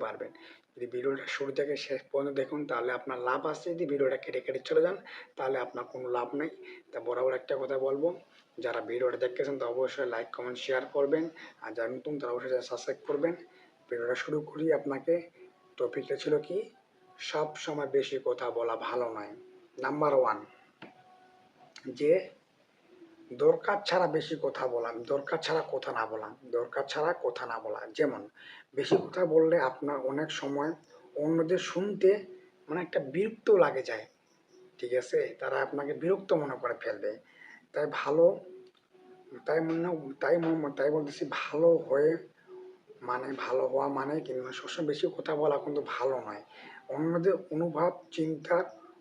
পারবেন। যদি ভিডিওটা শুরু থেকে শেষ পর্যন্ত দেখুন তাহলে আপনার লাভ আছে, যদি ভিডিওটা কেটে কেটে চলে যান তাহলে আপনার কোনো লাভ নেই। তা বরাবর একটা কথা বলবো, যারা ভিডিওটা দেখতেছেন তো অবশ্যই লাইক কমেন্ট শেয়ার করবেন, আর যারা নতুন তারা অবশ্যই সাবস্ক্রাইব করবেন। ভিডিওটা শুরু করি। আপনাকে টপিকটা ছিল কি, সব সময় বেশি কথা বলা ভালো নয়। নাম্বার 1, যে দরকার ছাড়া বেশি কথা বলা, দরকার ছাড়া কথা না বলা, দরকার ছাড়া কথা না বলা। যেমন বেশি কথা বললে আপনার অনেক সময় অন্যদের শুনতে একটা বিরক্ত লাগে যায়, ঠিক আছে, তারা আপনাকে বিরক্ত মনে করে ফেলবে। তাই ভালো, তাই মনে তাই বলতেছি, ভালো হওয়া মানে কিন্তু সবসময় বেশি কথা বলা কিন্তু ভালো নয়। অন্যদের অনুভব, চিন্তা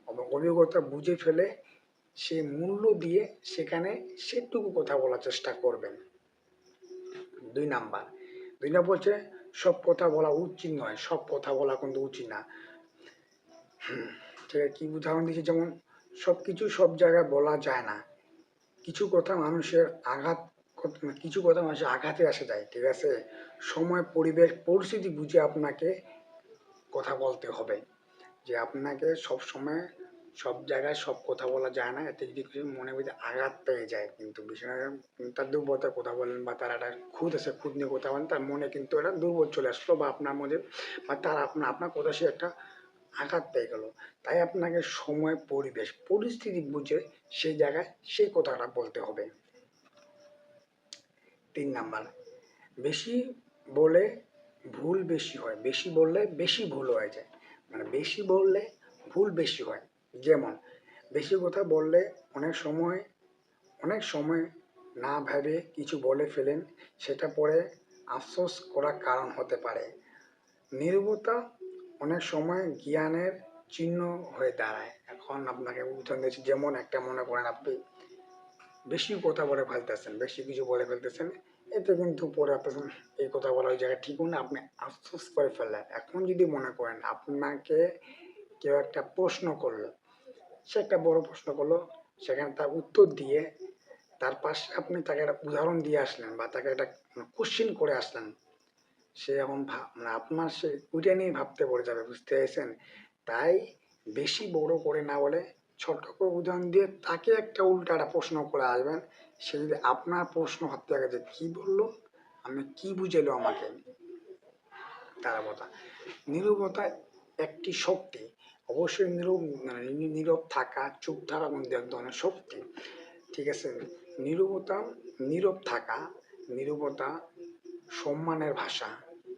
এবং অভিজ্ঞতা বুঝে ফেলে সে মূল্য দিয়ে সেখানে সেটুকু কথা বলার চেষ্টা করবেন। 2 নাম্বার বলছে সব কথা বলা উচিত নয়, সব কথা বলা কিন্তু উচিত না। ঠিক আছে, কি উদাহরণ দিচ্ছি, যেমন সবকিছু সব জায়গায় বলা যায় না, কিছু কথা মানুষের আঘাতে আসে যায়, ঠিক আছে। সময়, পরিবেশ, পরিস্থিতি বুঝে আপনাকে কথা বলতে হবে। যে আপনাকে সব সময় সব জায়গায় সব কথা বলা যায় না, এতে যদি কিছু মনে মধ্যে আঘাত পেয়ে যায়, কিন্তু বিষয়টা তার দুর্বলতার কথা বলেন বা তার একটা খুদ নিয়ে কথা বলেন, তার মনে কিন্তু একটা দুর্বল চলে আসলো, বা আপনার মধ্যে বা তার আপনার কথা সে একটা আঘাত পেয়ে গেল। তাই আপনাকে সময়, পরিবেশ, পরিস্থিতি বুঝে সেই জায়গায় সেই কথাটা বলতে হবে। 3 নাম্বার, বেশি বলে ভুল বেশি হয়, বেশি বললে বেশি ভুল হয়ে যায়, বেশি বললে ভুল বেশি হয়। যেমন বেশি কথা বললে অনেক সময় না ভেবে কিছু বলে ফেলেন, সেটা পরে আফসোস করার কারণ হতে পারে। নীরবতা অনেক সময় জ্ঞানের চিহ্ন হয়ে দাঁড়ায়। এখন আপনাকে উদাহরণ দিচ্ছি, যেমন একটা মনে করেন আপনি বেশি কথা বলে ফেলতেছেন, বেশি কিছু বলে ফেলতেছেন, এতে কিন্তু পরে আপনার এই কথা বলা ওই জায়গায় ঠিক না, আপনি আফসোস করে ফেললেন। এখন যদি মনে করেন আপনাকে কেউ একটা প্রশ্ন করলো, সে একটা বড় প্রশ্ন করলো, সেখানে তার উত্তর দিয়ে তার পাশে আপনি তাকে একটা উদাহরণ দিয়ে আসলেন বা তাকে একটা কোশ্চিন করে আসলেন, সে এখন আপনার সে ওইটা নিয়ে ভাবতে পড়ে যাবে, বুঝতে পেরেছেন। তাই বেশি বড় করে না বলে ছোট্ট করে উদাহরণ দিয়ে তাকে একটা উল্টাটা প্রশ্ন করে আসবেন। সে যদি আপনার প্রশ্ন হাতে থাকে যে কি বললো, আমি কি বুঝালো আমাকে, তার কথা। নীরবতা একটি শক্তি, অবশ্যই নীরব থাকা, চুপ থাকা কিন্তু এক ধরনের শক্তি, ঠিক আছে। নীরব থাকা, নীরবতা সম্মানের ভাষা,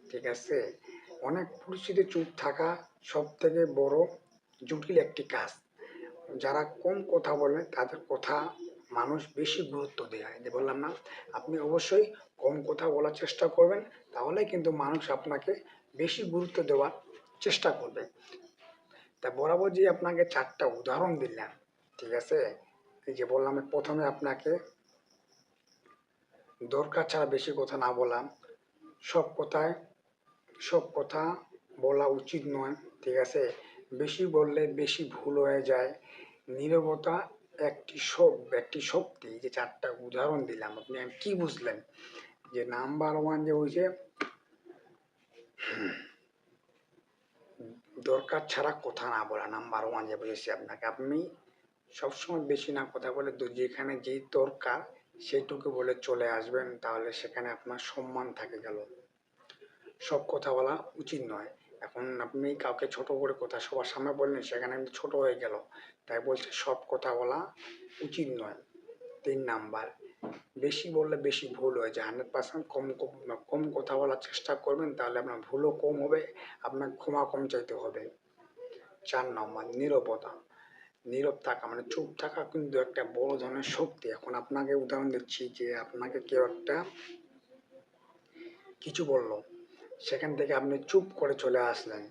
ঠিক আছে। অনেক পরিস্থিতি চুপ থাকা সব থেকে বড় জটিল একটি কাজ। যারা কম কথা বলে তাদের কথা মানুষ বেশি গুরুত্ব দেয়, যে বললাম না, আপনি অবশ্যই কম কথা বলার চেষ্টা করবেন, তাহলে কিন্তু মানুষ আপনাকে বেশি গুরুত্ব দেওয়ার চেষ্টা করবে। তা বরাবর যে আপনাকে 4টা উদাহরণ দিলাম, ঠিক আছে, এই যে বললাম প্রথমে আপনাকে দরকার ছাড়া বেশি কথা না বলা, সব কথা বলা উচিত নয়, ঠিক আছে, বেশি বললে বেশি ভুল হয়ে যায়, নীরবতা একটি শক্তি। যে 4টা উদাহরণ দিলাম, আপনি কি বুঝলেন? যে নাম্বার 1 যে ওই যে দরকার ছাড়া কথা না বলা, নাম্বার 1 যে বলেছি আপনাকে, আপনি সবসময় বেশি না কথা বলে যেখানে যেই দরকার সেইটুকু বলে চলে আসবেন, তাহলে সেখানে আপনার সম্মান থাকে গেল। সব কথা বলা উচিত নয়। এখন আপনি কাউকে ছোট করে কথা সবার সামনে বললেন, সেখানে কিন্তু ছোট হয়ে গেল, তাই বলছে সব কথা বলা উচিত নয়। 3 নাম্বার, বেশি বললে বেশি ভুল হয়ে যায়, 100% কম কথা বলার চেষ্টা করবেন, তাহলে আপনার ভুলও কম হবে, আপনার ক্ষমা কম চাইতে হবে। 4 নম্বর, নীরবতা, নীরব থাকা চুপ থাকা কিন্তু একটা বড় ধরনের শক্তি। এখন আপনাকে উদাহরণ দিচ্ছি, যে আপনাকে কেউ একটা কিছু বললো, সেখান থেকে আপনি চুপ করে চলে আসলেন,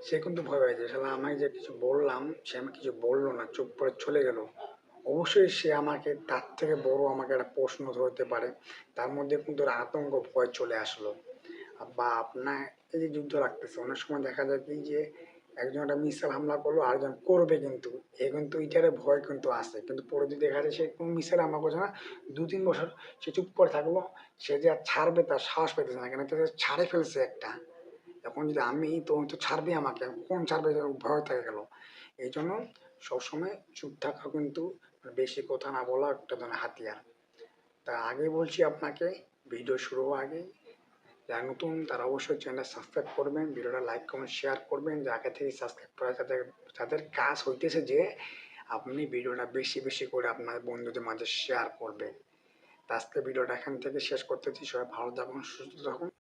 সে কিন্তু ভয় পেয়ে যায়, শালা আমাকে যে কিছু বললাম, সে আমাকে কিছু বললো না, চুপ করে চলে গেল। অবশ্যই সে আমাকে তার থেকে বড় আমাকে একটা প্রশ্ন ধরতে পারে, তার মধ্যে কিন্তু আতঙ্ক ভয় চলে আসলো। বা আপনার এই যে যুদ্ধ লাগতেছে, অনেক সময় দেখা যায় কি যে একজন একটা মিসাইল হামলা করলো, আরেকজন করবে, কিন্তু কিন্তু এটারে ভয় কিন্তু আসে, কিন্তু পরে যদি দেখা যায় সে কোনো মিসাইল হামলা করছে না, 2-3 বছর সে চুপ করে থাকলো, সে যে আর ছাড়বে তার সাহস পেতেছে না, কেন ছাড়ে ফেলছে একটা, এখন যদি আমি তো ছাড়বে আমাকে, কোন ছাড়বে, ভয় থেকে গেল। এই জন্য সবসময় চুপ থাকা কিন্তু বেশি কথা না বলা একটা ধরনের হাতিয়ার। তা আগে বলছি আপনাকে, ভিডিও শুরু হওয়ার আগে যারা নতুন তারা অবশ্যই চ্যানেল সাবস্ক্রাইব করবেন, ভিডিওটা লাইক কমেন্ট শেয়ার করবেন, যে আগে থেকে সাবস্ক্রাইব করা যাদের যাদের কাজ হইতেছে যে আপনি ভিডিওটা বেশি বেশি করে আপনার বন্ধুদের মাঝে শেয়ার করবেন। তা আজকে ভিডিওটা এখান থেকে শেষ করতেছি। সবাই ভালো থাকুন, সুস্থ থাকুন।